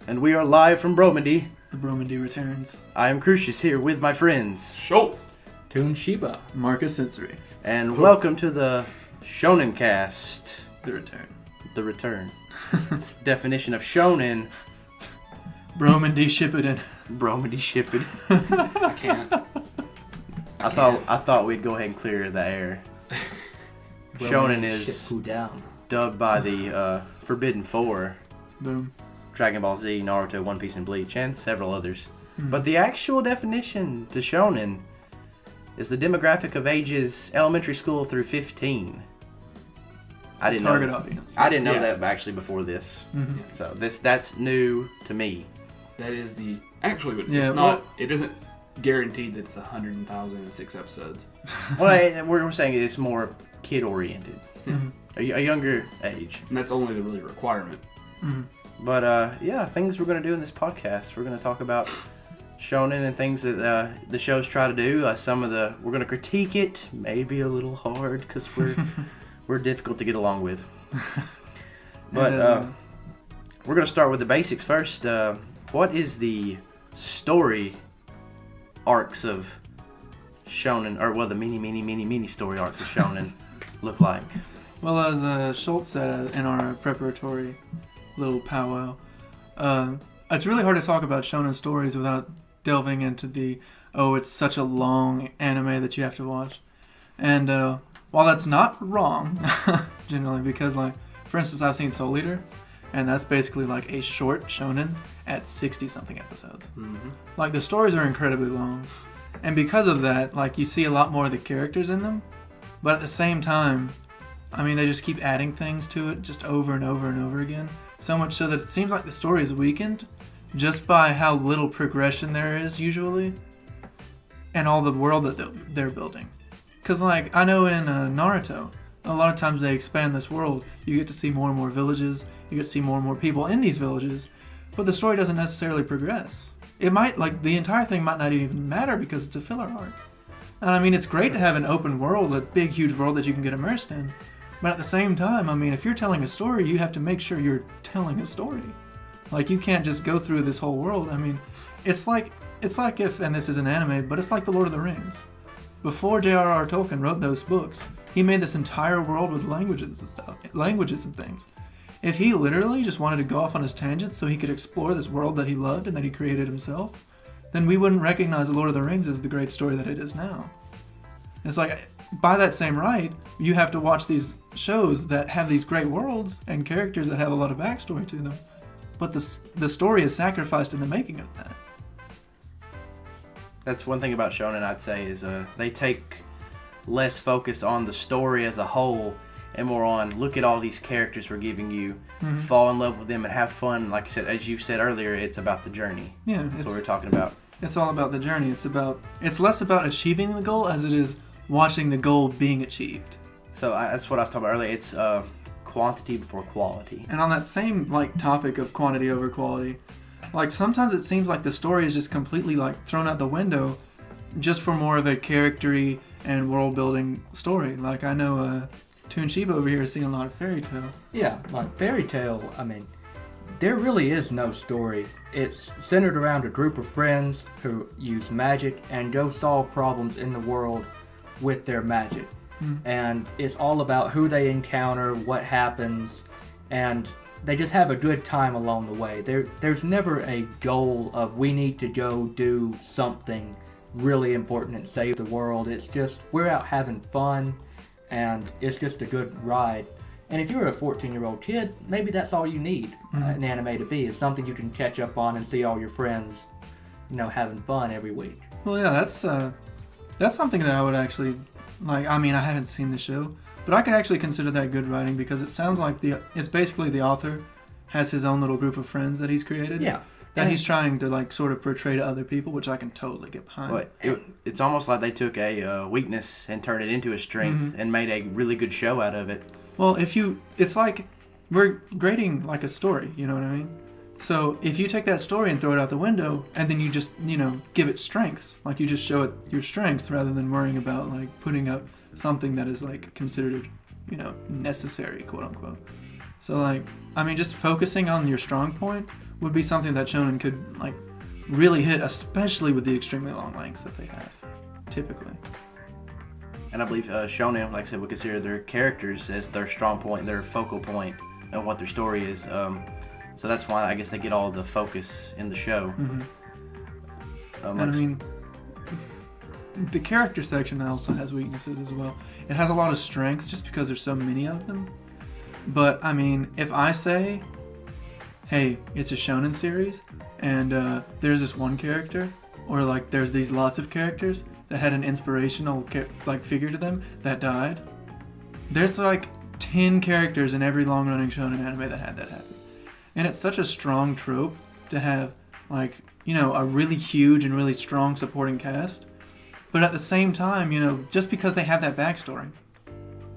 And we are live from Bromandy. The Bromandy returns. I am Crucius here with my friends Schultz, Toon Shiba, Marcus Sensory. And welcome to the Shonen cast. The return. The return. Definition of Shonen. Bromandy Shippuden. Bromandy Shippuden. I can't. I thought we'd go ahead and clear the air. Shonen is down. dubbed by the Forbidden Four. Boom. Dragon Ball Z, Naruto, One Piece, and Bleach, and several others. But the actual definition to Shonen is the demographic of ages elementary school through 15. I didn't Target know. audience. I didn't know that actually before this. Mm-hmm. So that's new to me. That is the actually. Yeah, it's not. It isn't guaranteed that it's 100,006 episodes. Well, we're saying it's more kid oriented, Mm-hmm. a younger age. And that's only the really requirement. Mm-hmm. But things we're gonna do in this podcast. We're gonna talk about Shonen and things that the shows try to do. We're gonna critique it, maybe a little hard because we're difficult to get along with. But we're gonna start with the basics first. What is the story arcs of Shonen, or the mini story arcs of Shonen look like? Well, as Schultz said in our preparatory little powwow, it's really hard to talk about shonen stories without delving into it's such a long anime that you have to watch. And while that's not wrong, generally, because, like, for instance, I've seen Soul Eater, and that's basically like a short shonen at 60-something episodes. Mm-hmm. Like, the stories are incredibly long. And because of that, like, you see a lot more of the characters in them, but at the same time, I mean, they just keep adding things to it just over and over and over again. So much so that it seems like the story is weakened just by how little progression there is usually, and all the world that they're building. Because, like, I know in Naruto, a lot of times they expand this world. You get to see more and more villages. You get to see more and more people in these villages. But the story doesn't necessarily progress. It might, like, the entire thing might not even matter because it's a filler arc. And I mean, it's great to have an open world, a big, huge world that you can get immersed in. But at the same time, I mean, if you're telling a story, you have to make sure you're telling a story. Like, you can't just go through this whole world. I mean, it's like if, and this is an anime, but it's like The Lord of the Rings. Before J.R.R. Tolkien wrote those books, he made this entire world with languages and things. If he literally just wanted to go off on his tangents so he could explore this world that he loved and that he created himself, then we wouldn't recognize The Lord of the Rings as the great story that it is now. It's like, by that same right, you have to watch these shows that have these great worlds and characters that have a lot of backstory to them. But the story is sacrificed in the making of that. That's one thing about Shonen, I'd say, is they take less focus on the story as a whole and more on, look at all these characters we're giving you, fall in love with them and have fun. Like you said, as you said earlier, it's about the journey. Yeah, that's what we're talking about. It's all about the journey. It's less about achieving the goal as it is watching the goal being achieved. So that's what I was talking about earlier. It's quantity before quality. And on that same, like, topic of quantity over quality, like, sometimes it seems like the story is just completely, like, thrown out the window just for more of a character-y and world-building story. Like, I know Toon Shiba over here has seen a lot of Fairy Tail. Yeah, like Fairy Tail, I mean, there really is no story. It's centered around a group of friends who use magic and go solve problems in the world with their magic. And it's all about who they encounter, what happens, and they just have a good time along the way. There's never a goal of we need to go do something really important and save the world. It's just we're out having fun, and it's just a good ride. And if you're a 14-year-old kid, maybe that's all you need an anime to be. It's something you can catch up on and see all your friends, having fun every week. Well, yeah, that's something that I would actually, like, I mean, I haven't seen the show, but I could actually consider that good writing because it sounds like it's basically the author has his own little group of friends that he's created. Yeah. That he's trying to, like, sort of portray to other people, which I can totally get behind. But it's almost like they took a weakness and turned it into a strength and made a really good show out of it. Well, it's like we're grading like a story, you know what I mean? So if you take that story and throw it out the window, and then you just, give it strengths, like you just show it your strengths rather than worrying about, like, putting up something that is, like, considered, necessary, quote unquote. So, like, I mean, just focusing on your strong point would be something that Shonen could like really hit, especially with the extremely long lengths that they have, typically. And I believe Shonen, like I said, would consider their characters as their strong point, their focal point of what their story is. So that's why I guess they get all the focus in the show. And I mean, the character section also has weaknesses as well. It has a lot of strengths just because there's so many of them. But I mean, if I say, hey, it's a shonen series, and there's this one character, or like there's these lots of characters that had an inspirational like figure to them that died, there's like 10 characters in every long-running shonen anime that had that happen. And it's such a strong trope to have, like, you know, a really huge and really strong supporting cast. But at the same time, you know, just because they have that backstory,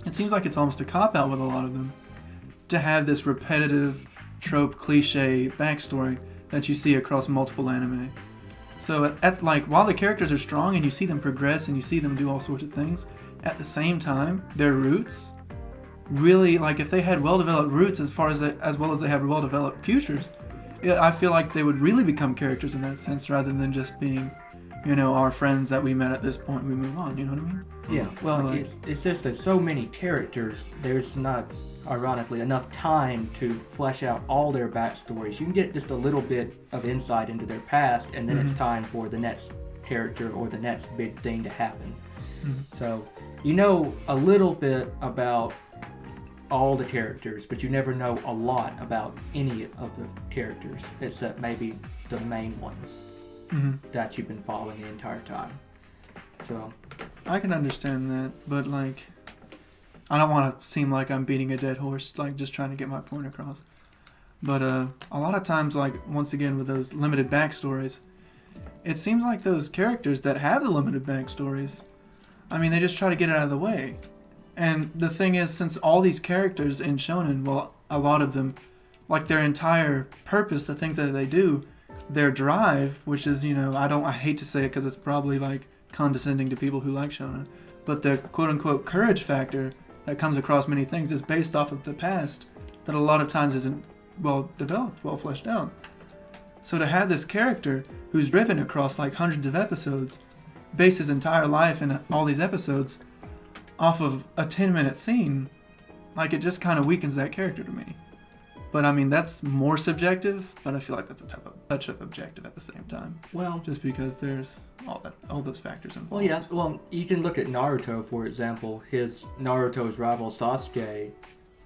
it seems like it's almost a cop-out with a lot of them to have this repetitive trope cliche backstory that you see across multiple anime. So at like, while the characters are strong and you see them progress and you see them do all sorts of things, at the same time, their roots really, like, if they had well-developed roots as well as they have well-developed futures, I feel like they would really become characters in that sense rather than just being, you know, our friends that we met at this point, we move on, you know what I mean? Yeah, well, So, like, it's just that so many characters, there's not, ironically, enough time to flesh out all their backstories. You can get just a little bit of insight into their past, and then it's time for the next character or the next big thing to happen. So, you know a little bit about all the characters, but you never know a lot about any of the characters, except maybe the main one that you've been following the entire time. So I can understand that, but like, I don't want to seem like I'm beating a dead horse, like just trying to get my point across. But a lot of times, like, once again with those limited backstories, it seems like those characters that have the limited backstories, I mean, they just try to get it out of the way. And the thing is, since all these characters in Shonen, well, a lot of them, like their entire purpose, the things that they do, their drive, which is, you know, I hate to say it because it's probably like condescending to people who like Shonen, but the quote-unquote courage factor that comes across many things is based off of the past that a lot of times isn't well developed, well fleshed out. So to have this character who's driven across like hundreds of episodes, base his entire life in all these episodes off of a 10-minute scene, like, it just kind of weakens that character to me. But I mean, that's more subjective, but I feel like that's a touch of objective at the same time. Well, Just because there's all those factors involved. well, yeah. Well, you can look at Naruto, for example. Naruto's rival Sasuke,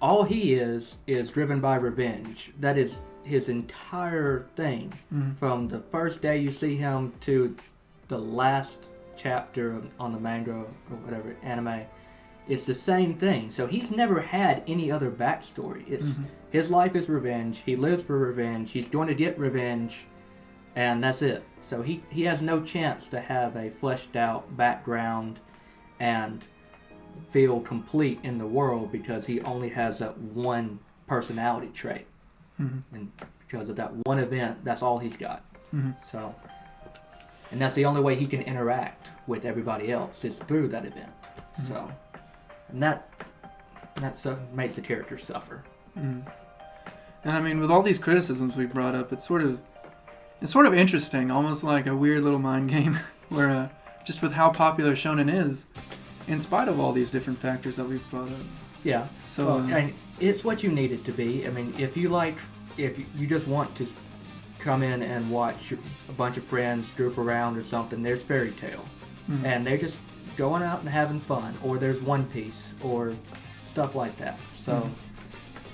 all he is driven by revenge. That is his entire thing, from the first day you see him to the last chapter on the manga or whatever anime. It's the same thing. So he's never had any other backstory. It's his life is revenge. He lives for revenge. He's going to get revenge, and that's it. So he has no chance to have a fleshed out background and feel complete in the world because he only has that one personality trait. And because of that one event, that's all he's got. So, and that's the only way he can interact with everybody else is through that event. So, and that stuff makes the character suffer. And I mean, with all these criticisms we brought up, it's sort of interesting, almost like a weird little mind game, where just with how popular Shonen is, in spite of all these different factors that we've brought up. Yeah. So, well, and it's what you need it to be. I mean, if you just want to come in and watch a bunch of friends group around or something, there's Fairy Tail, and they're just going out and having fun, or there's One Piece or stuff like that. So,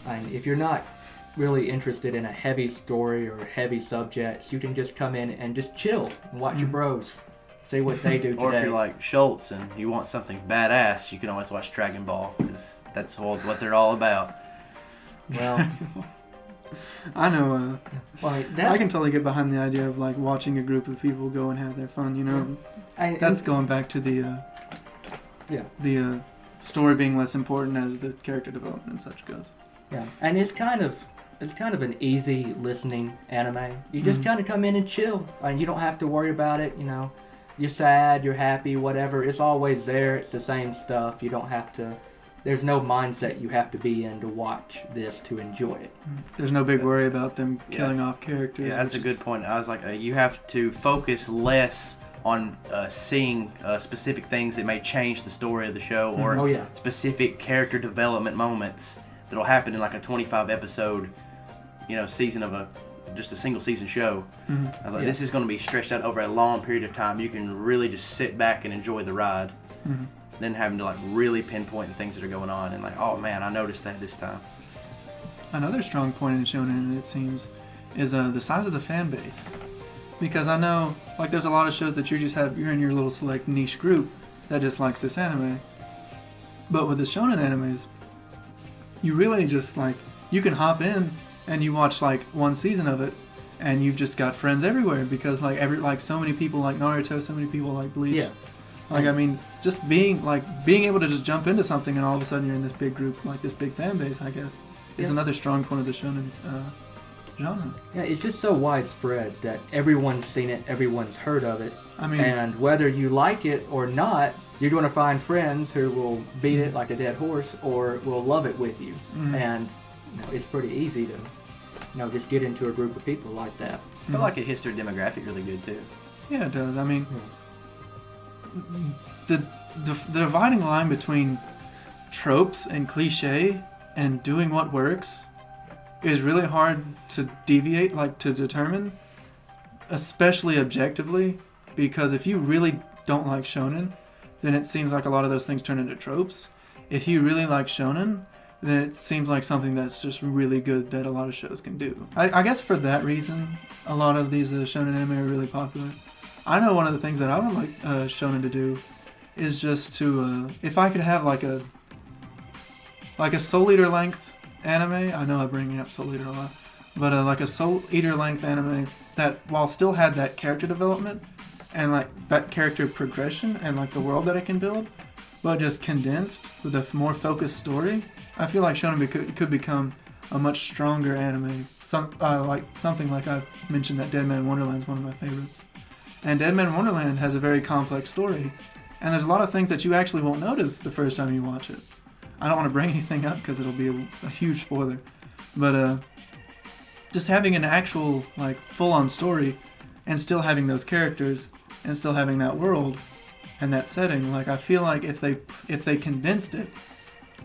if you're not really interested in a heavy story or heavy subjects, you can just come in and just chill and watch your bros, see what they do today. Or if you're like Schultz and you want something badass, you can always watch Dragon Ball, because that's what they're all about. Well, I know. well, I can totally get behind the idea of like watching a group of people go and have their fun. You know, that's going back to the story being less important as the character development and such goes. Yeah, and it's kind of an easy listening anime. You just kind of come in and chill, and you don't have to worry about it. You know, you're sad, you're happy, whatever. It's always there. It's the same stuff. You don't have to there's no mindset you have to be in to watch this to enjoy it. There's no big worry about them killing off characters. Yeah, that's a good point. I was like, you have to focus less on seeing specific things that may change the story of the show, or specific character development moments that'll happen in like a 25 episode, season of just a single season show. I was like, this is going to be stretched out over a long period of time. You can really just sit back and enjoy the ride. Then having to like really pinpoint the things that are going on and like, oh man, I noticed that this time. Another strong point in Shonen, it seems, is the size of the fan base. Because I know, like, there's a lot of shows that you're in your little select niche group that just likes this anime. But with the Shonen animes, you really just like, you can hop in and you watch like one season of it and you've just got friends everywhere because like so many people like Naruto, so many people like Bleach. Yeah. Like, I mean, just being able to just jump into something and all of a sudden you're in this big group, like this big fan base, I guess, is another strong point of the Shonen's genre. Yeah, it's just so widespread that everyone's seen it, everyone's heard of it. I mean, and whether you like it or not, you're going to find friends who will beat it like a dead horse or will love it with you. And it's pretty easy to just get into a group of people like that. I feel like it hits their demographic really good too. Yeah, it does. I mean, the dividing line between tropes and cliche and doing what works is really hard to deviate, like to determine, especially objectively, because if you really don't like shonen, then it seems like a lot of those things turn into tropes. If you really like shonen, then it seems like something that's just really good that a lot of shows can do. I guess for that reason, a lot of these shonen anime are really popular. I know one of the things that I would like shonen to do is just to, if I could have like a Soul Eater length anime. I know I'm bringing up Soul Eater a lot, but like a Soul Eater length anime that while still had that character development and like that character progression and like the world that it can build, but just condensed with a more focused story, I feel like shonen could become a much stronger anime. Like something like I mentioned that Dead Man Wonderland is one of my favorites. And Dead Man Wonderland has a very complex story, and there's a lot of things that you actually won't notice the first time you watch it. I don't want to bring anything up because it'll be a huge spoiler, but just having an actual like full-on story and still having those characters and still having that world and that setting, like I feel like if they condensed it,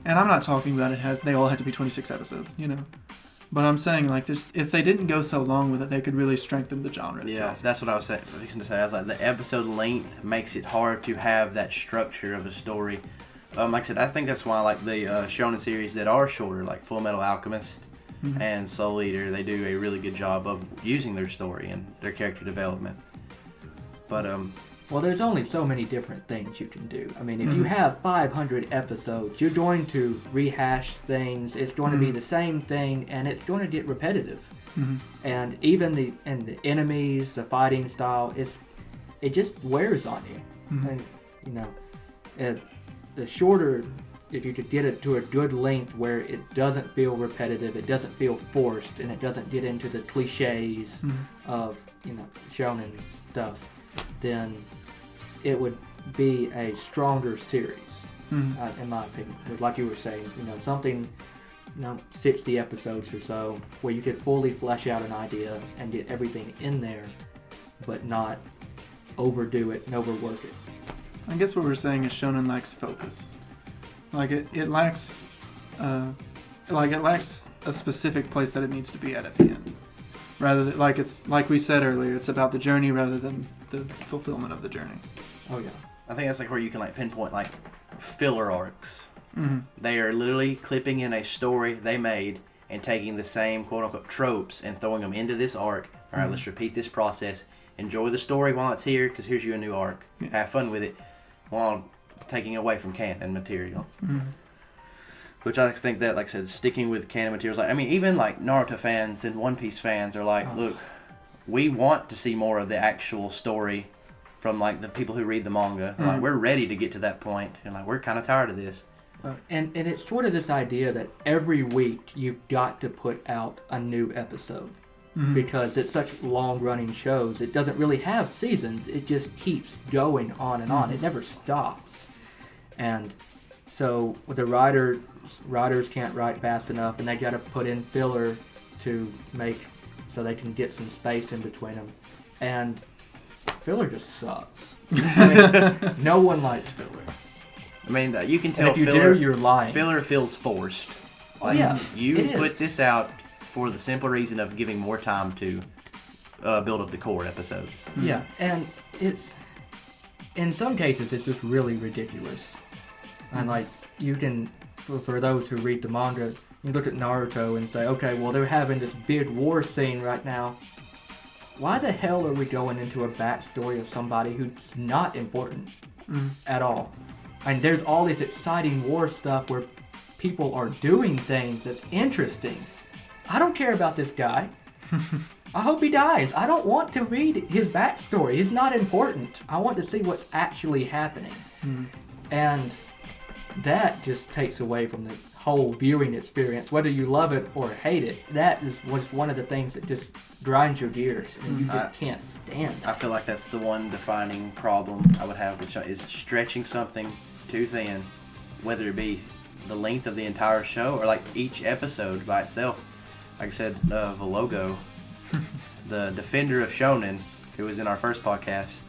and I'm not talking about they all had to be 26 episodes, but I'm saying like if they didn't go so long with it, they could really strengthen the genre itself. Yeah, that's what I was fixing to say. I was like, the episode length makes it hard to have that structure of a story. Like I said, I think that's why like the shonen series that are shorter, like Full Metal Alchemist and Soul Eater, they do a really good job of using their story and their character development. But well, there's only so many different things you can do. I mean, if you have 500 episodes, you're going to rehash things. It's going to be the same thing, and it's going to get repetitive. And even the enemies, the fighting style, it just wears on you. And the shorter, if you could get it to a good length where it doesn't feel repetitive, it doesn't feel forced, and it doesn't get into the cliches of shonen stuff, then it would be a stronger series, in my opinion. Like you were saying, something, 60 episodes or so, where you could fully flesh out an idea and get everything in there, but not overdo it and overwork it. I guess what we're saying is shonen lacks focus. Like it lacks, it lacks a specific place that it needs to be at the end. Rather than, like we said earlier, it's about the journey rather than the fulfillment of the journey. Oh yeah. I think that's like where you can like pinpoint like filler arcs. They are literally clipping in a story they made and taking the same quote unquote tropes and throwing them into this arc. All right, let's repeat this process. Enjoy the story while it's here, because here's you a new arc. Have fun with it while taking away from canon material. Which I think that, like I said, sticking with canon materials. Like, I mean, even like Naruto fans and One Piece fans are like, look, we want to see more of the actual story from like the people who read the manga. Like, we're ready to get to that point, and like we're kind of tired of this. And it's sort of this idea that every week you've got to put out a new episode. Because it's such long-running shows, it doesn't really have seasons. It just keeps going on and on. It never stops. And So the writers can't write fast enough, and they got to put in filler to make so they can get some space in between them. And filler just sucks. I mean, no one likes filler. I mean, you can tell and if you filler, do, you're lying. Filler feels forced. Like, yeah, you put this out for the simple reason of giving more time to build up the core episodes. Yeah, and it's in some cases it's just really ridiculous. And like you can, for those who read the manga, you look at Naruto and say, okay, well they're having this big war scene right now. Why the hell are we going into a backstory of somebody who's not important at all? And there's all this exciting war stuff where people are doing things that's interesting. I don't care about this guy. I hope he dies. I don't want to read his backstory. He's not important. I want to see what's actually happening. And that just takes away from the whole viewing experience. Whether you love it or hate it, that was one of the things that just grinds your gears and you just can't stand it. I feel like that's the one defining problem I would have with is stretching something too thin, whether it be the length of the entire show or like each episode by itself. Like I said, Vologo, the defender of Shonen, who was in our first podcast,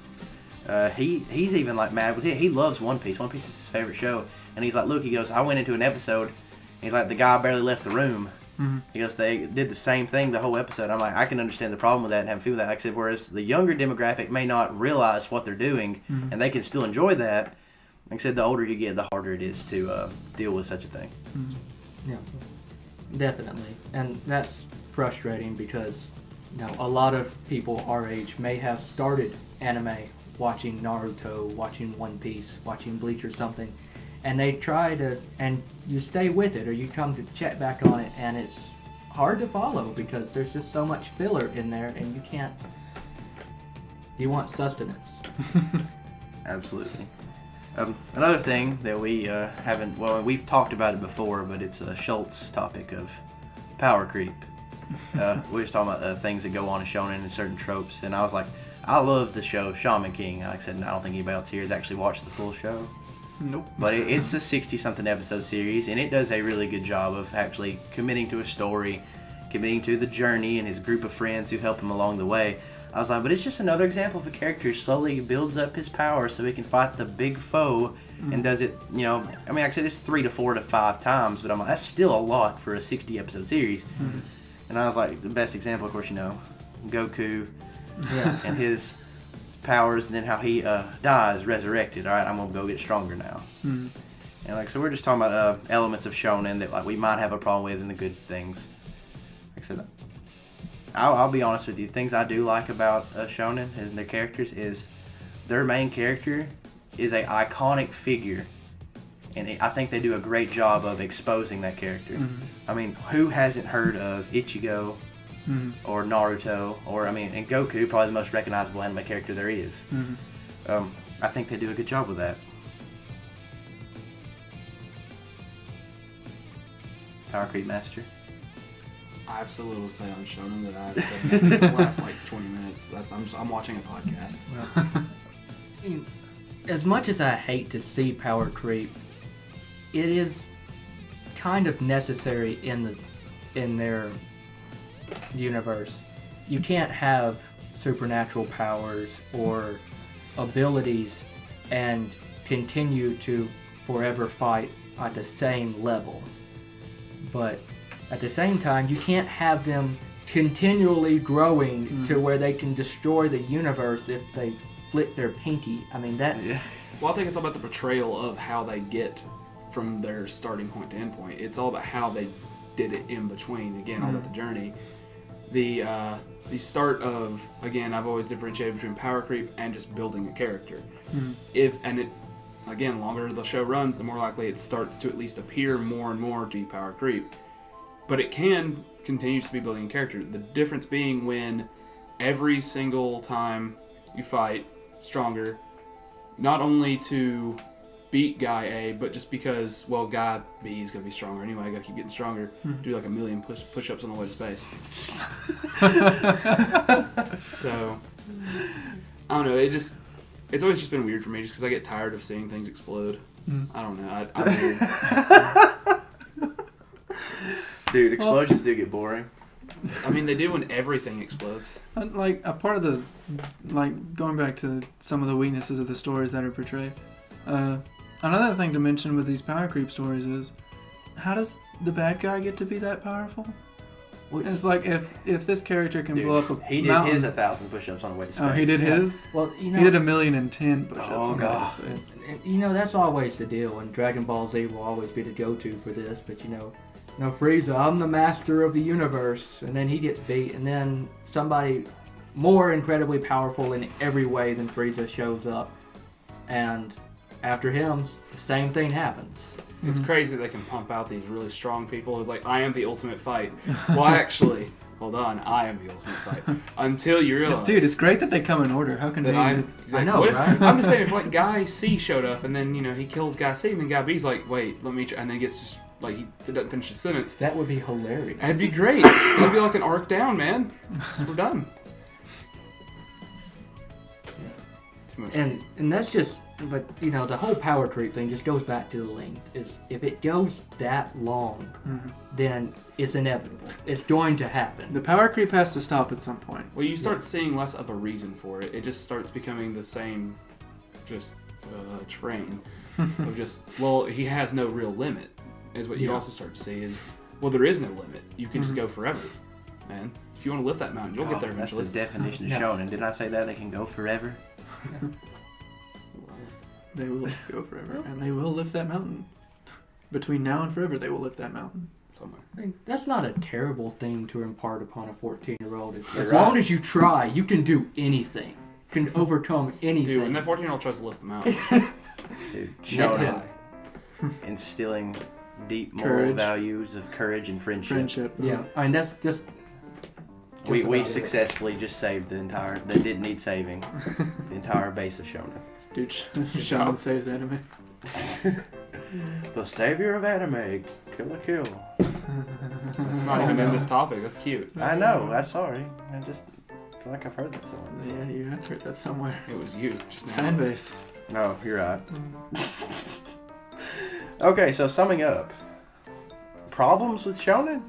he's even like mad with it. He loves One Piece. One Piece is his favorite show. And he's like, look, he goes, I went into an episode, and he's like, the guy barely left the room. He goes, they did the same thing the whole episode. I'm like, I can understand the problem with that and have a feel with that. Like I said, whereas the younger demographic may not realize what they're doing, and they can still enjoy that. Like I said, the older you get, the harder it is to deal with such a thing. Yeah, definitely. And that's frustrating because, you know, a lot of people our age may have started anime watching Naruto, watching One Piece, watching Bleach or something, and they try to, and you stay with it or you come to check back on it, and it's hard to follow because there's just so much filler in there and you can't, you want sustenance. Absolutely. Another thing that we haven't, well, we've talked about it before, but it's a Schultz topic of power creep. We was talking about things that go on in Shonen and certain tropes, and I was like, I love the show Shaman King. Like I said, I don't think anybody else here has actually watched the full show. Nope. But it's a 60-something episode series, and it does a really good job of actually committing to a story, committing to the journey and his group of friends who help him along the way. I was like, but it's just another example of a character who slowly builds up his power so he can fight the big foe and does it, you know, I mean, like I said, it's 3 to 4 to 5 times, but I'm like, that's still a lot for a 60-episode series. And I was like, the best example, of course, you know, Goku and his powers, and then how he dies, resurrected. All right, I'm going to go get stronger now. And like, so we're just talking about elements of Shonen that like we might have a problem with and the good things. Like I said, I'll be honest with you. Things I do like about Shonen and their characters is their main character is a iconic figure, and I think they do a great job of exposing that character. I mean, who hasn't heard of Ichigo or Naruto or I mean, and Goku, probably the most recognizable anime character there is. I think they do a good job with that. Power Creep Master. I have so little to say on Shonen that I've said in the last like 20 minutes. I'm watching a podcast. As much as I hate to see power creep, it is kind of necessary in their universe. You can't have supernatural powers or abilities and continue to forever fight at the same level. But at the same time, you can't have them continually growing to where they can destroy the universe if they flick their pinky. I mean, that's... Yeah. Well, I think it's all about the portrayal of how they get from their starting point to end point. It's all about how they did it in between. Again, all about the journey. The start of, again, I've always differentiated between power creep and just building a character. Again, longer the show runs, the more likely it starts to at least appear more and more to be power creep. But it can continue to be building a character. The difference being when every single time you fight stronger, not only to beat guy A, but just because, well, guy B is going to be stronger anyway, I got to keep getting stronger. Do like 1,000,000 push-ups on the way to space. So, I don't know, it's always just been weird for me just because I get tired of seeing things explode. I don't know. I mean, Dude, explosions do get boring. I mean, they do when everything explodes. Like a part of the, like going back to some of the weaknesses of the stories that are portrayed. Another thing to mention with these power creep stories is, how does the bad guy get to be that powerful? It's like if this character can blow up a he did mountain. his 1,000 push-ups on the way to space. Oh, he did his. Well, He did 1,010,000 push-ups. Oh, on God. space. And, you know, that's always the deal, and Dragon Ball Z will always be the go-to for this, but you know, Frieza, I'm the master of the universe, and then he gets beat, and then somebody more incredibly powerful in every way than Frieza shows up, and after him, the same thing happens. It's crazy they can pump out these really strong people who like, I am the ultimate fight. Well, actually, hold on, I am the ultimate fight. Until you realize, Dude, it's great that they come in order. How that I convenient. I know, what if- right? I'm just saying, if like Guy C showed up and then he kills Guy C, and then Guy B's like, wait, let me, and then gets just like he doesn't finish his sentence. That would be hilarious. That'd be great. That'd be like an arc down, man. We're done. Too much. And that's just, but you know, the whole power creep thing just goes back to the length. Is if it goes that long, then it's inevitable. It's going to happen. The power creep has to stop at some point. Well, you start seeing less of a reason for it. It just starts becoming the same, just train of just, well, he has no real limit. Is what you Yeah. also start to see is, well, there is no limit. You can just go forever, man. If you want to lift that mountain, you'll get there That's eventually. the definition of Yeah. shonen. Didn't I say that? They can go forever? They will go forever, and they will lift that mountain. Between now and forever, they will lift that mountain. Somewhere. I mean, that's not a terrible thing to impart upon a 14-year-old. As You're long right. as you try, you can do anything. You can overcome anything. Dude, when that 14-year-old tries to lift the mountain, Dude, she'll shonen die. instilling deep moral Courage. values of courage and friendship. Friendship. Yeah, I mean, that's just We about it. successfully just saved the entire, that didn't need saving, the entire base of shonen. Dude, Shonen saves anime. The savior of anime, Kill a Kill. That's not even in this topic. That's cute. I know, I'm sorry. I just feel like I've heard that song. Yeah, you have heard that somewhere. It was you just now. Fan base. No, you're right. Okay, so summing up. Problems with shonen?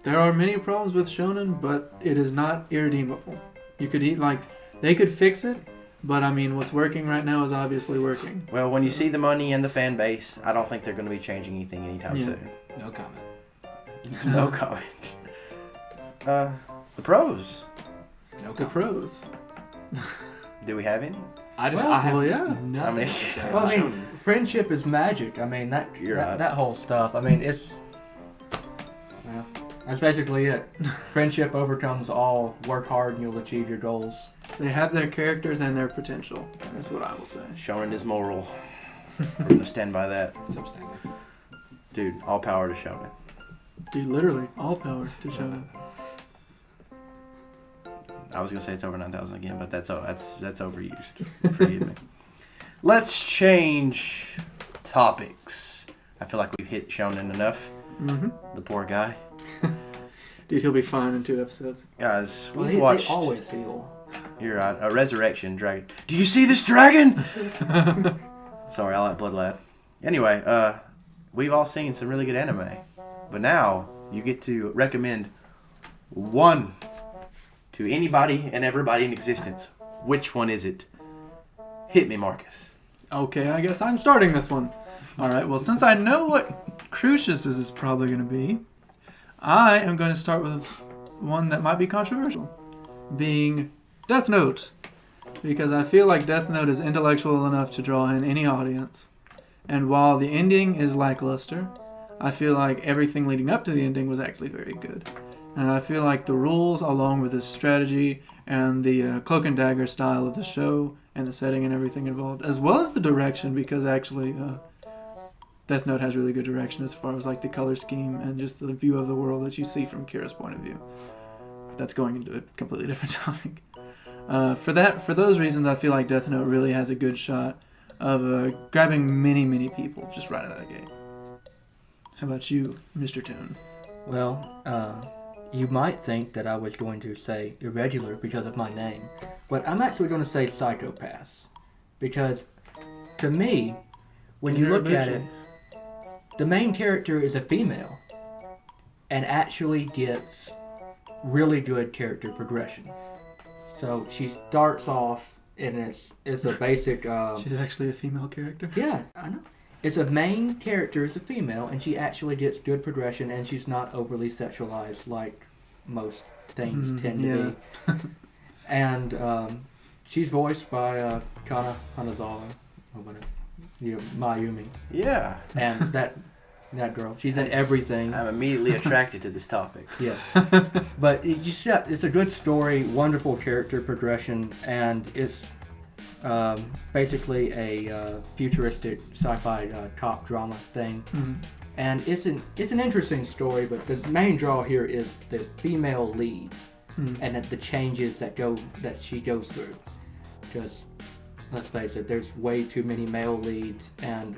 There are many problems with Shonen, but it is not irredeemable. You could they could fix it, but I mean, what's working right now is obviously working. Well, when you see the money and the fan base, I don't think they're going to be changing anything anytime Yeah. soon. No comment. No comment. The pros. No The comment. pros. Do we have any? I just, Well, I have well, yeah. nothing I mean- to say Well, about I mean, Shonen. friendship is magic. I mean, You're right. that whole stuff. I mean, it's well, that's basically it. Friendship overcomes all. Work hard and you'll achieve your goals. They have their characters and their potential. That's what I will say. Shonen is moral. We're going to stand by that. Substandard. Dude, all power to shonen. Dude, literally, all power to Shonen. I was going to say it's over 9,000 again, but that's overused. Forgive me. Let's change topics. I feel like we've hit shonen enough. Mm-hmm. The poor guy. Dude, he'll be fine in 2 episodes. Guys, Well, we've they watched... always heal. You're right. A resurrection dragon. Do you see this dragon? Sorry, I like Blood Lad. Anyway, we've all seen some really good anime. But now, you get to recommend one to anybody and everybody in existence. Which one is it? Hit me, Marcus. Okay, I guess I'm starting this one. Alright, well, since I know what Crucius is probably going to be, I am going to start with one that might be controversial, being Death Note. Because I feel like Death Note is intellectual enough to draw in any audience. And while the ending is lackluster, I feel like everything leading up to the ending was actually very good. And I feel like the rules, along with the strategy and the cloak and dagger style of the show and the setting and everything involved, as well as the direction, because actually Death Note has really good direction as far as like the color scheme and just the view of the world that you see from Kira's point of view. That's going into a completely different topic. For those reasons, I feel like Death Note really has a good shot of grabbing many people just right out of the gate. How about you, Mr. Toon? Well, you might think that I was going to say irregular because of my name, but I'm actually going to say Psychopaths. Because, to me, when you look at it, the main character is a female and actually gets really good character progression. So she starts off and it's a basic... She's actually a female character? Yeah, I know. It's a main character is a female, and she actually gets good progression, and she's not overly sexualized like most things tend to be. And she's voiced by Kana Hanazawa, Mayumi. Yeah. And that girl, she's in everything. I'm immediately attracted to this topic. Yes. But it's a good story, wonderful character progression, and it's basically a futuristic sci-fi top drama thing. And it's an interesting story, but the main draw here is the female lead and the changes that she goes through. Because let's face it, there's way too many male leads, and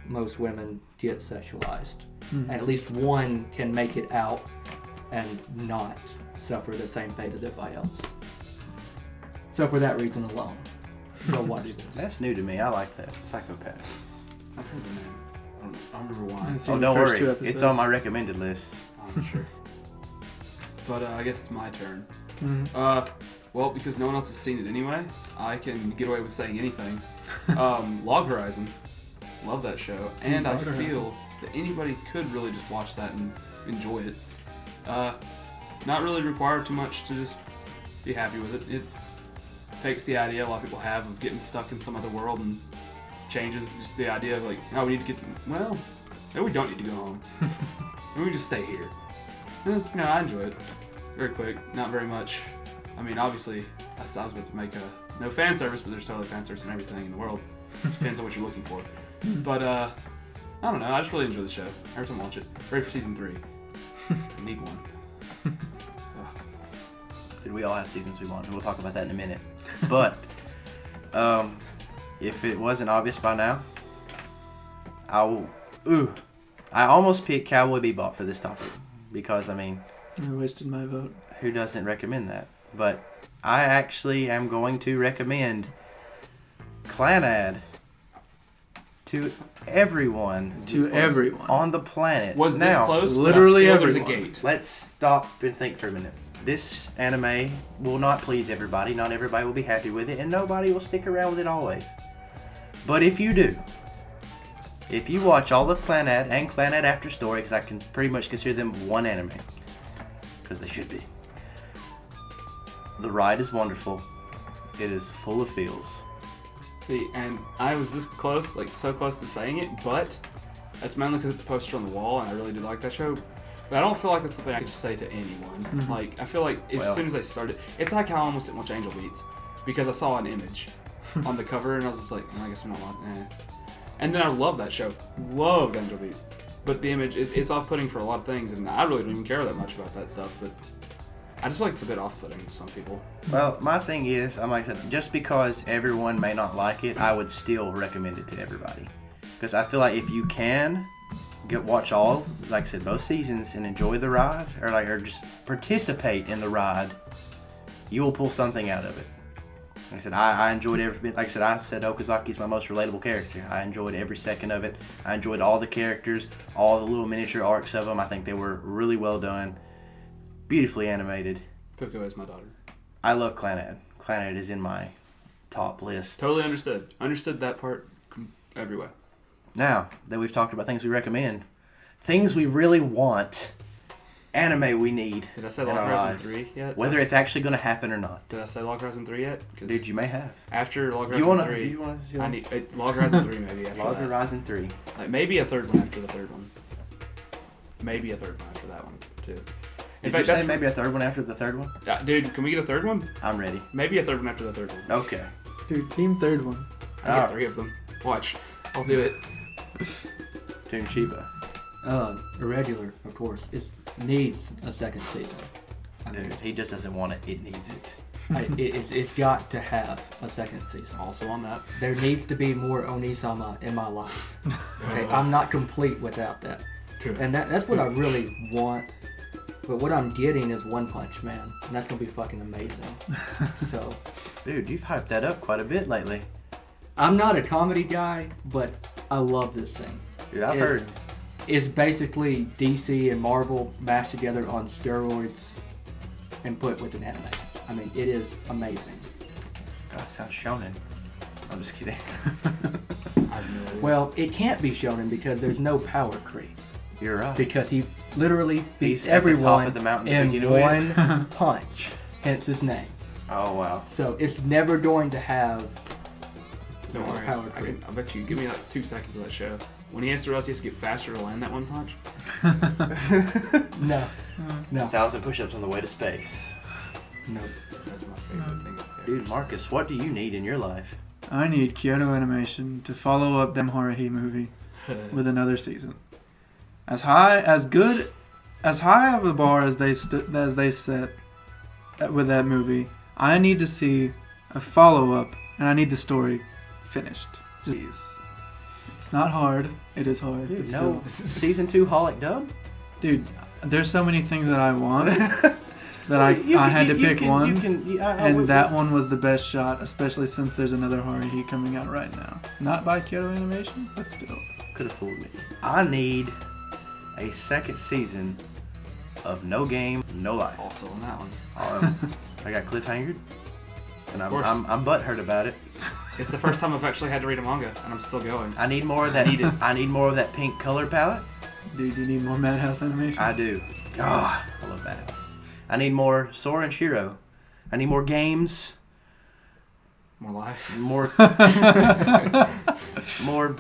most women get sexualized. And at least one can make it out and not suffer the same fate as everybody else. So for that reason alone, go watch this. That's new to me. I like that. Psychopath. I've heard the name. I don't remember why. I've seen Oh, the don't first worry. 2 episodes. It's on my recommended list. I'm sure. But I guess it's my turn. Mhm. Well, because no one else has seen it anyway, I can get away with saying anything. Log Horizon. Love that show. And I Log Horizon. feel that anybody could really just watch that and enjoy it. Not really required too much to just be happy with it. It takes the idea a lot of people have of getting stuck in some other world and changes just the idea of like, oh, we need to get, well, maybe we don't need to go home. Maybe we just stay here. No, I enjoy it. Very quick, not very much. I mean, obviously, I was about to make no fan service, but there's totally fan service in everything in the world. It depends on what you're looking for. But, I don't know, I just really enjoy the show. Every time I watch it. Ready for season 3. I need one. Dude, we all have seasons we want, and we'll talk about that in a minute. But, if it wasn't obvious by now, I almost picked Cowboy Bebop for this topic. Because, I mean... I wasted my vote. Who doesn't recommend that? But I actually am going to recommend Clanad to everyone. To everyone. On the planet. Was this now, close? literally But I feel there's a everyone. gate. Let's stop and think for a minute. This anime will not please everybody. Not everybody will be happy with it, and nobody will stick around with it always. But if you do, if you watch all of Clanad and Clanad After Story, because I can pretty much consider them one anime, because they should be. The ride is wonderful. It is full of feels. See, and I was this close, like so close to saying it, but that's mainly because it's a poster on the wall, and I really do like that show. But I don't feel like it's something I could just say to anyone. Like, I feel like as soon as I started, it's like how I almost didn't watch Angel Beats, because I saw an image on the cover, and I was just like, I guess I'm not watching. And then I love that show, loved Angel Beats, but the image, it's off-putting for a lot of things, and I really don't even care that much about that stuff. But I just feel like it's a bit off-putting to some people. Well, my thing is, I'm like, just because everyone may not like it, I would still recommend it to everybody. Because I feel like if you can watch all, like I said, both seasons and enjoy the ride, or just participate in the ride, you will pull something out of it. Like I said, I enjoyed every bit. Like I said Okazaki's my most relatable character. I enjoyed every second of it. I enjoyed all the characters, all the little miniature arcs of them. I think they were really well done. Beautifully animated. Fuko is my daughter. I love Clanad. Clanad is in my top list. Totally understood. Understood that part every way. Now that we've talked about things we recommend, things we really want, anime we need. Did I say in Log our Horizon lives, 3 yet? whether it's actually going to happen or not. Did I say Log Horizon 3 yet? 'Cause Dude, you may have. after Log You Horizon want 3, to? I need Log Horizon 3 maybe after Log that. Horizon 3. Like maybe a third one after the third one. Maybe a third one after that one too. In Did you fact, say that's maybe a third one after the third one? dude. Can we get a third one? I'm ready. Maybe a third one after the third one. Okay. Dude, team third one. I get 3 of them. Watch, I'll do it. Toon Shiba. Irregular, of course, needs a second season. I mean, Dude, he just doesn't want it. It needs it. it's got to have a second season. Also on that. There needs to be more Onisama in my life. Okay, I'm not complete without that. True. And that's what I really want. But what I'm getting is One Punch Man, and that's gonna be fucking amazing. So, Dude, you've hyped that up quite a bit lately. I'm not a comedy guy, but I love this thing. Dude, I've heard. It's basically DC and Marvel mashed together on steroids and put with an anime. I mean, it is amazing. God, it sounds shonen. I'm just kidding. I have no idea. Well, it can't be shonen because there's no power creep. You're right. Because he literally beats He's at the top everyone of the mountain to in begin with. one punch. Hence his name. Oh, wow. So it's never going to have Don't worry. power creep. I bet you. Give me like 2 seconds of that show. When he has to realize he has to get faster to land that one punch. No. No. 1,000 push-ups on the way to space. No. That's my favorite thing. Dude, Marcus, what do you need in your life? I need Kyoto Animation to follow up them Haruhi movie with another season. As high of a bar as they set with that movie, I need to see a follow-up, and I need the story finished. Please. It's not hard. It is hard. Dude, but no. still. Season 2 Holic dub? Dude, there's so many things that I want that I had to pick one. And that one was the best shot, especially since there's another Haruhi coming out right now. Not by Kyoto Animation, but still. Could have fooled me. I need a second season of No Game, No Life. Also on that one. I got cliffhangered, and Of course. I'm butthurt about it. It's the first time I've actually had to read a manga, and I'm still going. I need more of that. I need more of that pink color palette. Dude, you need more Madhouse Animation? I do. God, I love Madhouse. I need more Sora and Shiro. I need more games. More life. More more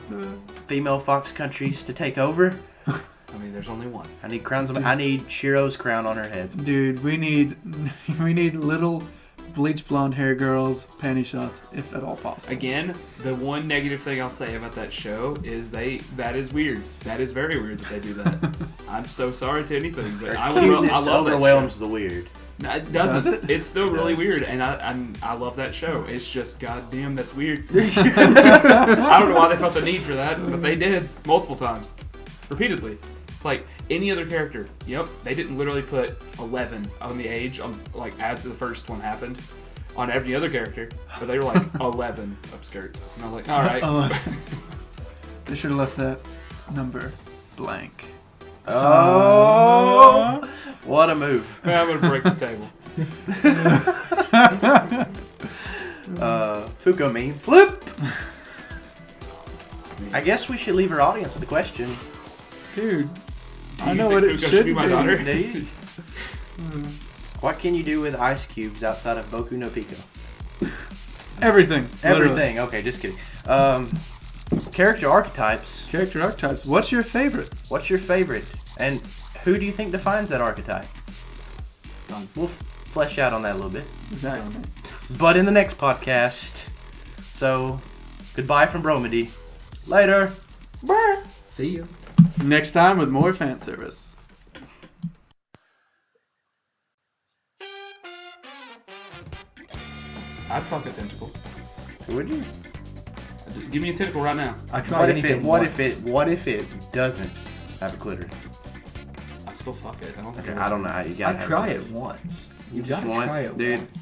female fox countries to take over. I mean, there's only one. I need crowns. I need Shiro's crown on her head. Dude, we need little bleach blonde hair girls panty shots, if at all possible. Again, the one negative thing I'll say about that show is that is weird. That is very weird that they do that. I'm so sorry to anything, but I Cuteness love that overwhelms show. the weird. No, it doesn't. Does it? It's still It really does. weird, and I love that show. It's just goddamn that's weird. I don't know why they felt the need for that, but they did multiple times, repeatedly. It's like any other character. Yep, they didn't literally put 11 on the age on like as the first one happened on every other character, but they were like 11 upskirt, and I was like, all right. They should have left that number blank. Oh, what a move. I'm gonna break the table. Fuko meme. Flip! I guess we should leave our audience with a question. Dude, Do I you know think what it Fuko should be my be. daughter? Do you? What can you do with ice cubes outside of Boku no Pico? Everything. Literally. Everything. Okay, just kidding. Character archetypes. Character archetypes. What's your favorite? What's your favorite? And who do you think defines that archetype? Done. We'll flesh out on that a little bit. Exactly. But in the next podcast. So, goodbye from Bromedy. Later. See you. Next time with more fan service. I'd fuck a tentacle. Would you? Give me a tentacle right now. I tried What if anything it? What once. if it doesn't have a clitoris? I'd still fuck it. I don't think Okay, I don't know how you I gotta have try it. it once. You Just gotta try once, it dude. once.